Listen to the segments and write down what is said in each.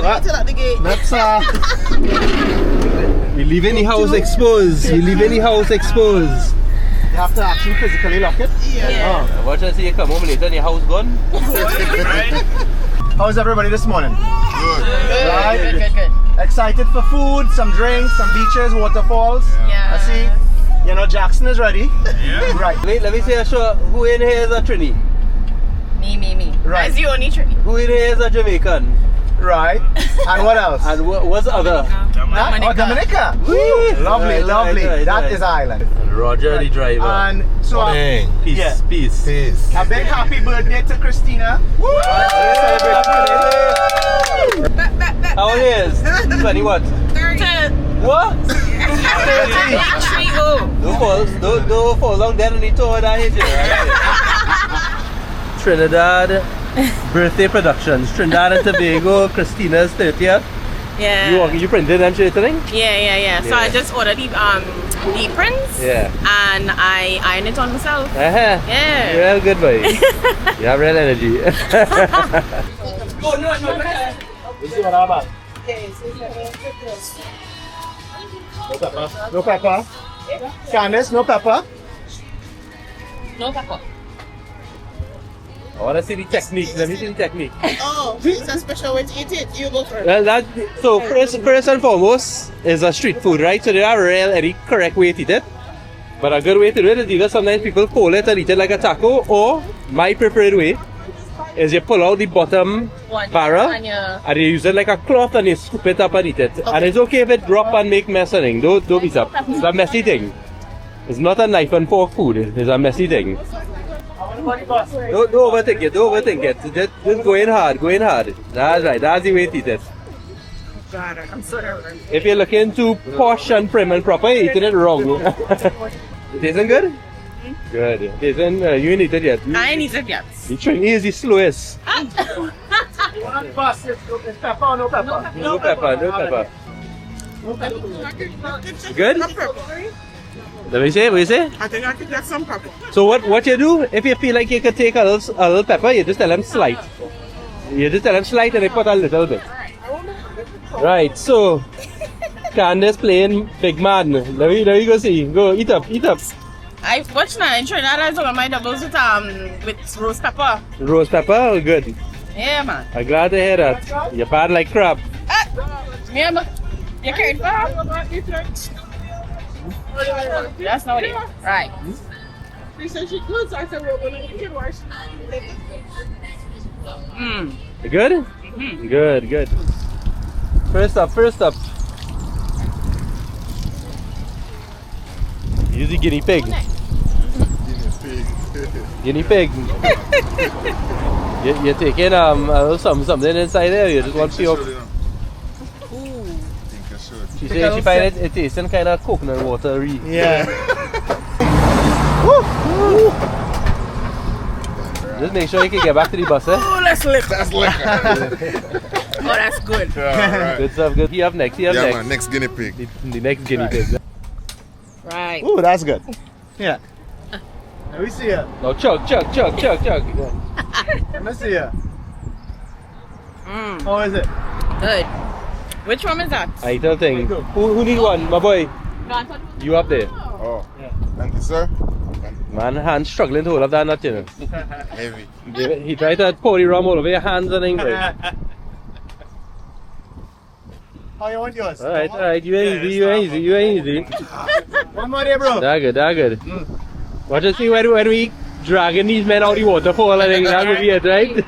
Let's we leaving the house exposed. We leaving the house exposed. You have to actually physically lock it? Yeah. Oh. Watch us see you come home later and your house gone. How's everybody this morning? Good. Right? Good. Excited for food, some drinks, some beaches, waterfalls. Yeah. I see. You know, Jackson is ready. Yeah. Right. Wait, let me see a show. Who in here is a Trini? Me. Right. That's the only Trini. Who in here is a Jamaican? Right. And what else? And what's the other? Dominica. Woo! Lovely. That is Ireland. And Roger the driver. And so peace. A big happy birthday to Christina. Woo! How old is? 20 what? 30. What? 30. Don't fall down there and he told that hit you. Trinidad birthday productions. Trinidad and Tobago, Christina's 30th. Yeah. You printed them shit, I think? Yeah. So I just ordered the prints. Yeah. And I iron it on myself. Yeah. You're a good boy. You have real energy. No. You see what I'm about? No pepper. Candice, no pepper. No pepper. I want to see the technique. Let me see the technique. Oh, it's a special way to eat it. You go first. Well, so first and foremost is a street food, right? So there are any correct way to eat it. But a good way to do it is either sometimes people fold it and eat it like a taco, or my preferred way is you pull out the bottom barrel and you use it like a cloth and you scoop it up and eat it. Okay. And it's okay if it drop and make mess and thing. Don't beat up. It's a messy thing. It's not a knife and fork food. It's a messy thing. Don't overthink it. Just go in hard. That's right. That's the way to eat it. God, I'm so nervous. If you're looking too posh and prim and proper, you're eating it wrong. It isn't good? Good. It isn't. You ain't eaten yet. I ain't eaten yet. The Trini is the slowest. Pepper or no pepper? No pepper. Good? Let me say, what you say? I think I could get some pepper. So what you do, if you feel like you could take a little pepper, you just tell them slide. And they put a little bit. Right, so Candace playing big man. Let me go see. Go eat up. I watched now in Trinidad. I took my doubles with roast pepper. Roast pepper, good. Yeah, man. I'm glad to hear that. You're bad like crab. Yeah, you carried for? That's not it. Right. She said she could, so I said, well, when I can wash. Good? Mm-hmm. Good. First up. Use the guinea pig. Guinea pig. You're taking a little something inside there. You just want to see. She said she find it tasting kind of coconut watery. Yeah. Woo. Just make sure you can get back to the bus, eh? Oh, that's liquor. Oh, that's good. Right. Good stuff. Good. You have next. Man, next guinea pig. The next guinea pig. Right. Ooh, that's good. Yeah. Let me see ya. No, chug. Let me see ya. How is it? Good. Which one is that? I don't think. Who need one, my boy? You up there? Oh, yeah. Thank you, sir. Man, hands struggling to hold up that nut, you know. Heavy. He tried to pour the rum all over your hands and things. How you want yours? Alright. You ain't easy. One more there, bro. That good. Watch us see when we dragging these men out the waterfall. I think that would be it, right?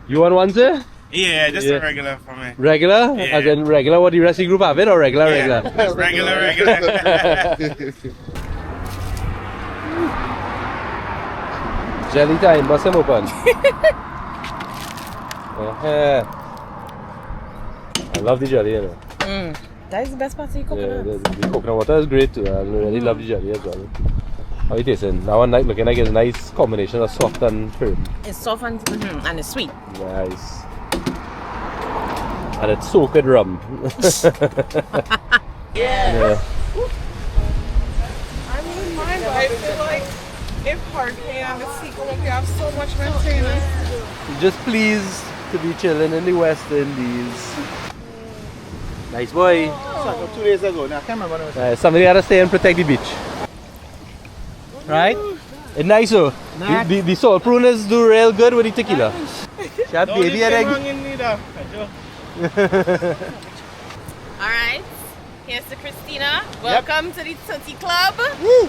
You want one, sir? Yeah, just a regular for me. Regular? Yeah. As in regular what the rest of the group have it, or regular? Just regular. Jelly time, bust them open. I love the jelly, you know. That is the best part of the coconut. Yeah, the coconut water is great too. I really love the jelly as well. How it tasting? That one looking like it's a nice combination of soft and firm. It's soft and it's sweet. Nice. And it's soaked in rum. Yeah. I wouldn't mind, but I feel like if hurricane and the sea come up, you have so much maintenance. Just please to be chilling in the West Indies. Nice boy. 2 days ago. Now, I can't remember when it was. Somebody gotta stay and protect the beach. Right? It's nice though. The salt prunes do real good with the tequila. Shot baby and egg. Alright. Here's to Christina. Welcome to the Tutti Club.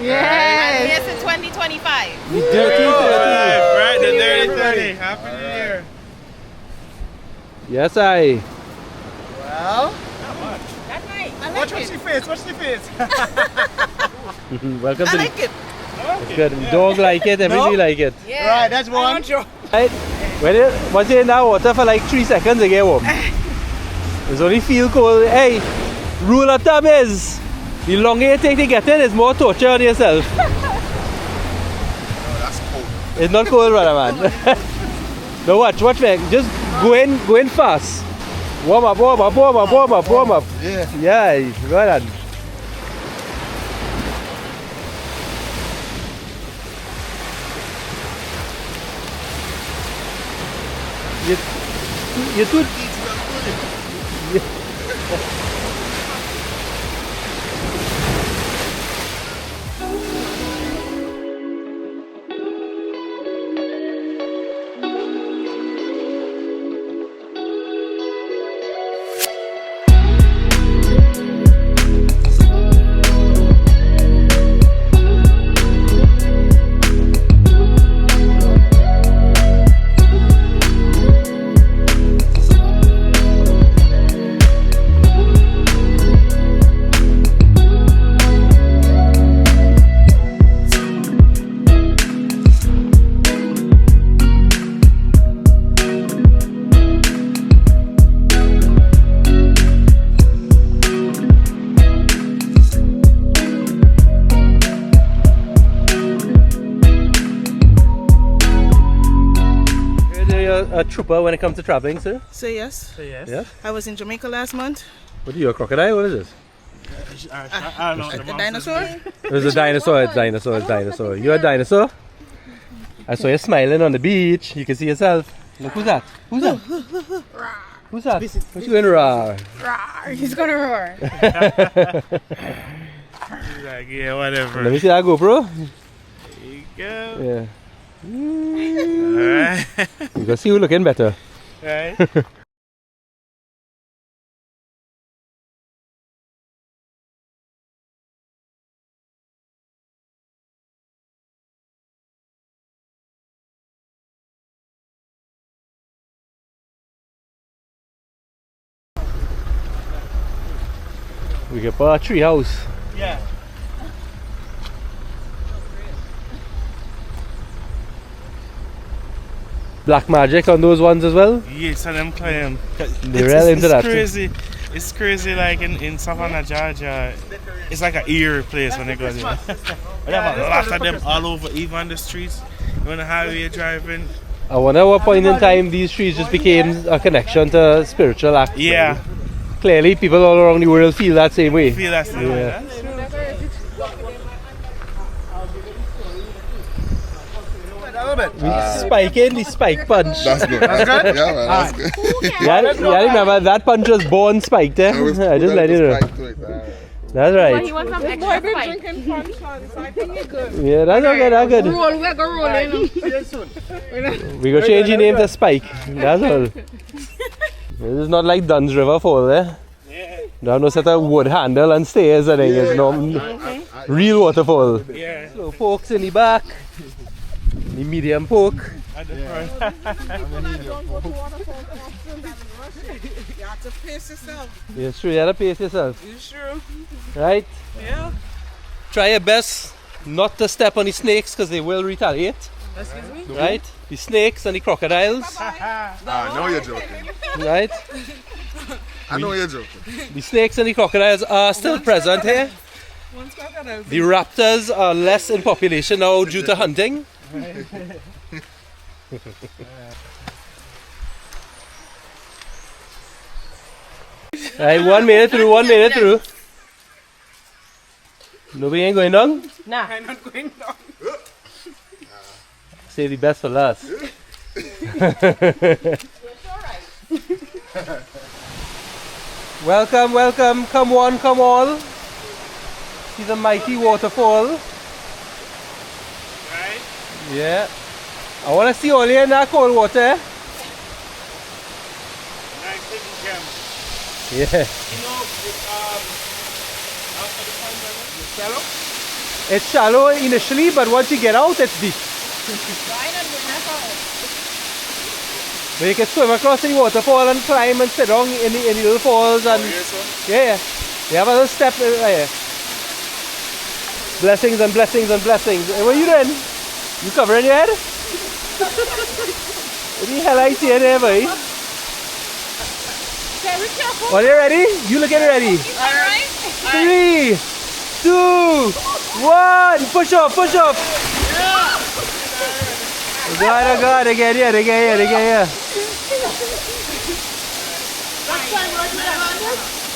Yes. And here's to 2025. Dirty. Right, the dirty 30. Happy New Year. Yes, I. Well, That's nice. watch the face. Watch the face. Welcome to the. it. It's good. Dog like it, everybody like it. Yeah. Right, that's one. Right? Once you're in that water for like 3 seconds, they get warm. It's only feel cold. Hey, rule of thumb is the longer you take to get in, it's more torture on yourself. Oh, that's cold. It's not cold, brother, man. No, watch, man. Just go in fast. Warm up. Yeah. Yeah, well done. You too. A trooper when it comes to traveling, sir? Say yes. Yeah? I was in Jamaica last month. What are you, a crocodile? What is this? I don't know. A dinosaur? It was a dinosaur. It's dinosaur. You're a dinosaur? I saw you smiling on the beach. You can see yourself. Look, who's that? Who's that? Who's that? What's you going to roar? He's gonna roar. Like, yeah, whatever. Let me see that GoPro. There you go. Yeah. Alright. You can see who's looking better. Right. We can put a tree house. Yeah. Black magic on those ones as well. Yes, and them climb. They're really into that. Crazy. It's crazy, like in Savannah, Georgia. It's like an eerie place when they go there. They have a lot of them all over, even on the streets. You're on the highway driving. I wonder at what point in time these trees just became a connection to spiritual acts. Yeah. Clearly, people all around the world feel that same way. Feel that same way. Yeah. Spiking the spike punch. That's good. That's good? Yeah, man, that's good. Yeah, remember that punch was born spiked, eh? I just let you know. That's right. He wants some extra I've been spice. drinking punch on, so I think you're good. Yeah, that's okay, that's good. Roll, we're gonna roll in. We go change your name to Spike. That's all. This is not like Dunn's River Fall, eh? There are no set of wood handle and stairs, I think. It's no real waterfall. Yeah. So forks in the back, the medium pork. At the front. Don't go to Waterfalls often. You have to pace yourself. Yeah, sure, you gotta pace yourself. You sure? Right? Yeah. Try your best not to step on the snakes because they will retaliate. Excuse me? Right? The snakes and the crocodiles. I know you're joking. Right? I know you're joking. The snakes and the crocodiles are still present here. One's crocodile. The raptors are less in population now due to hunting. Right, 1 minute through. Nobody ain't going down? Nah. I'm not going down. Save the best for last. Welcome, welcome. Come one, come all. See the mighty waterfall. Right? Yeah. I want to see all you in that cold water. Nice little gem. Yeah. You know, after the pond level, it's shallow. It's shallow initially, but once you get out, it's deep. But you can swim across the waterfall and climb and sit down in the little falls and yeah. You have a little step right here. Blessings and blessings and blessings. Hey, what are you doing? You covering your head? What the hell I see in there, boy? Are you ready? You look at it ready. Alright. 3, 2, 1. Push up, push up. God, oh God, they get here, they get here, they get here.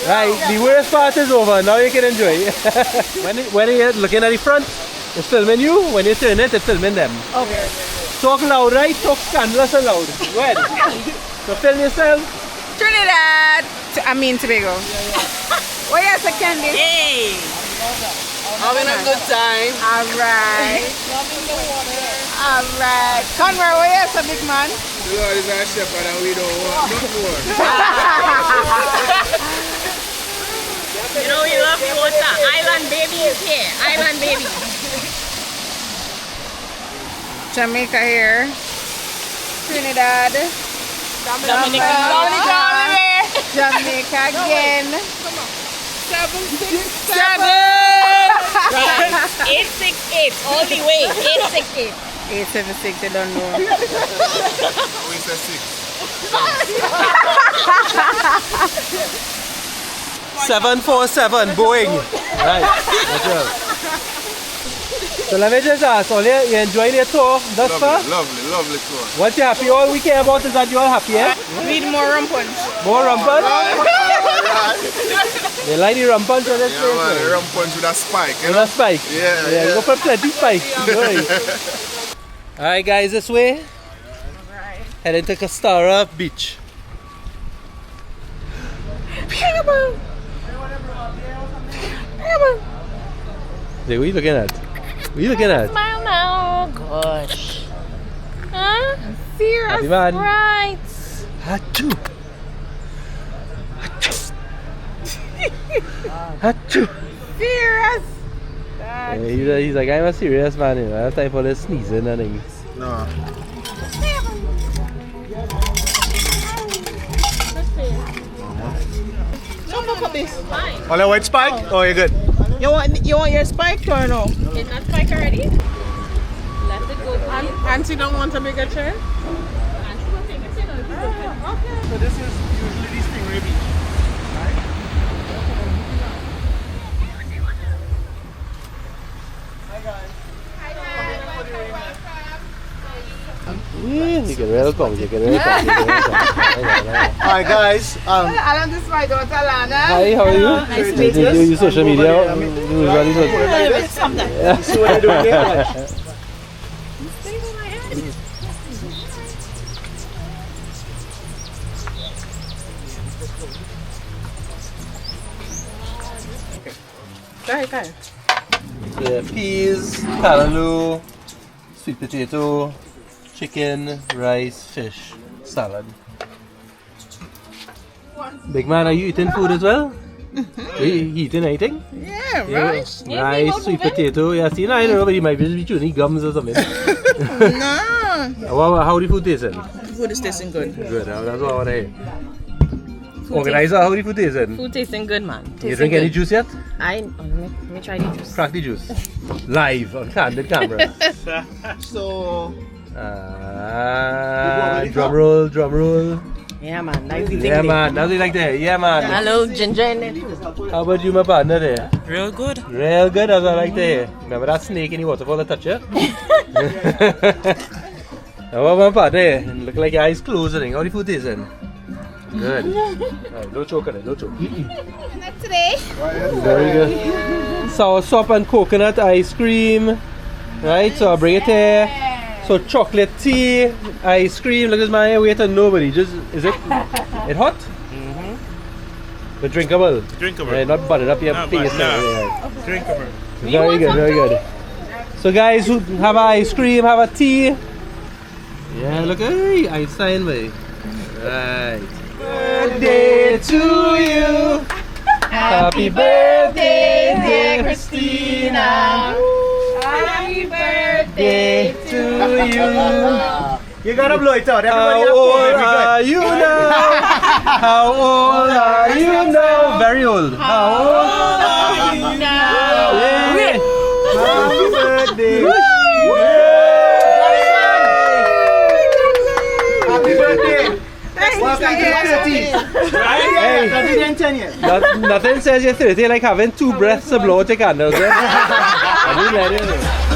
Right, the worst part is over, now you can enjoy. when you're looking at the front, it's filming you. When you turn it, it's filming them. Okay. Talk loud, right? Talk scandalous and loud. Go ahead. So film yourself. Trinidad. Tobago. Where is the candy? Hey. Having a good time. Alright. Loving the water. Alright. Conway, where is the big man? The Lord is our shepherd and we don't want no more. You know we love the water. Island baby is here. Island baby. Jamaica here. Trinidad. Jamaica again. 767. Right. 868. All the way. 868. 876. I don't know. We say 747 Boeing. Right. That's right. So let me just ask, all you enjoying your tour thus far? Lovely tour. Once you're happy, all we care about is that you're all happy, eh? Need more rum punch. More rum punch? They like the rum punch on this Yeah, place. man, eh? rum punch with a spike, you With know? a spike? Yeah, Yeah, yeah. go for plenty spike. Alright guys, this way. Heading to Castara Beach. Hey, what are you looking at? What are you looking at? Smile now. Gosh. Huh? Serious. Happy man. Right. Achoo. Achoo. Serious. Yeah, he's like, I'm a serious man, you know. I have time for this sneezing and things. No. All the white spike? Oh, you're good. You want your spike or no? Is that spike already? Let it go. Auntie don't want a bigger chair? So this is usually the Stingray Beach. Yeah, you can really come, you can really come. Alright guys, Alan, this is my daughter Lana. Hi, how are you? Nice to meet you. You use social media? Usually you see what I do here? Watch. Go ahead. Yeah, peas, callaloo, sweet potato, chicken, rice, fish, salad. Big man, are you eating food as well? Are you eating anything? Yeah, Yeah, rice. rice, sweet potato. Yeah, see, I don't know, but you might be chewing gums or something. No. How the food tasting? Food is tasting good. Good, that's what I want to hear. Organizer, how the food tasting? Food tasting good, man. You drink any juice yet? Let me try the juice. Crack the juice. Live on candid camera. So, Drum roll, drum roll. Yeah, man. Nice Yeah, man. That's what you like to hear. Yeah, man. Hello, ginger in it. How about you, my partner there? Real good. Real good, that's what I like to hear. Remember that snake in the waterfall that touched you? How about my partner here? Look like your eyes closed. How the food tasting? Good. Right, don't choke on it, don't choke. Not today. Very good. Sour sop and coconut ice cream. Right, so I'll bring it here. So for chocolate tea, ice cream. Look at my wait on nobody. Just is it hot? Mm-hmm. But drinkable. Drinkable. Right, not buttered up your No, face. but no. Yeah. Drinkable. Very good, very good. So guys who have ice cream, have a tea. Yeah, look, hey, Einstein way. Right. Birthday to you. Happy birthday, dear Christina. Happy birthday to you. You gotta blow it out. How Everybody old are you now? How old are you now? Very old. How old are you now? Yeah. Happy birthday. Happy birthday. Welcome to 30. Hey. 30 and 10 years. Nothing says you're 30 like having 2 breaths to blow out your candles. Eh? I didn't let it.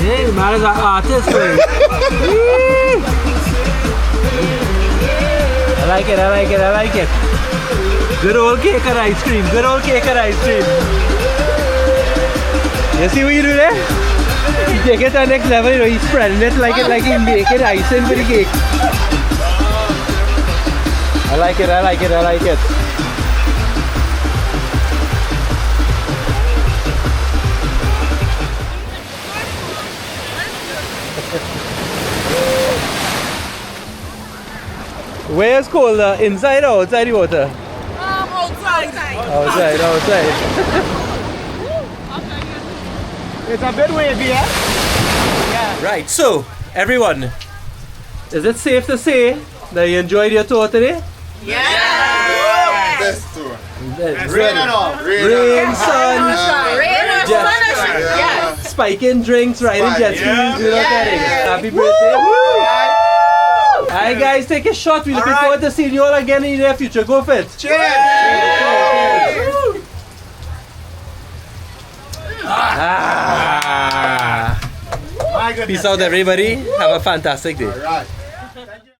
Hey, man is an artist. Man. I like it, I like it, I like it. Good old cake and ice cream, good old cake and ice cream. You see what you do there? You take it to the next level, you know, he's spreading it like he's making icing for the cake. I like it, I like it, I like it. Where's colder? Inside or outside the water? outside. Outside, outside. It's a bit wavy, yeah? Right, so everyone, is it safe to say that you enjoyed your tour today? Best tour. Rain and all. Rain, sun, jet, Yeah. spiking drinks, riding jet skis, Yeah. you know what I mean? Happy birthday. Woo! Alright guys, take a shot. We're looking forward to seeing you all again in the near future. Go for it. Cheers. Ah. My goodness. Peace out everybody. Have a fantastic day. Alright.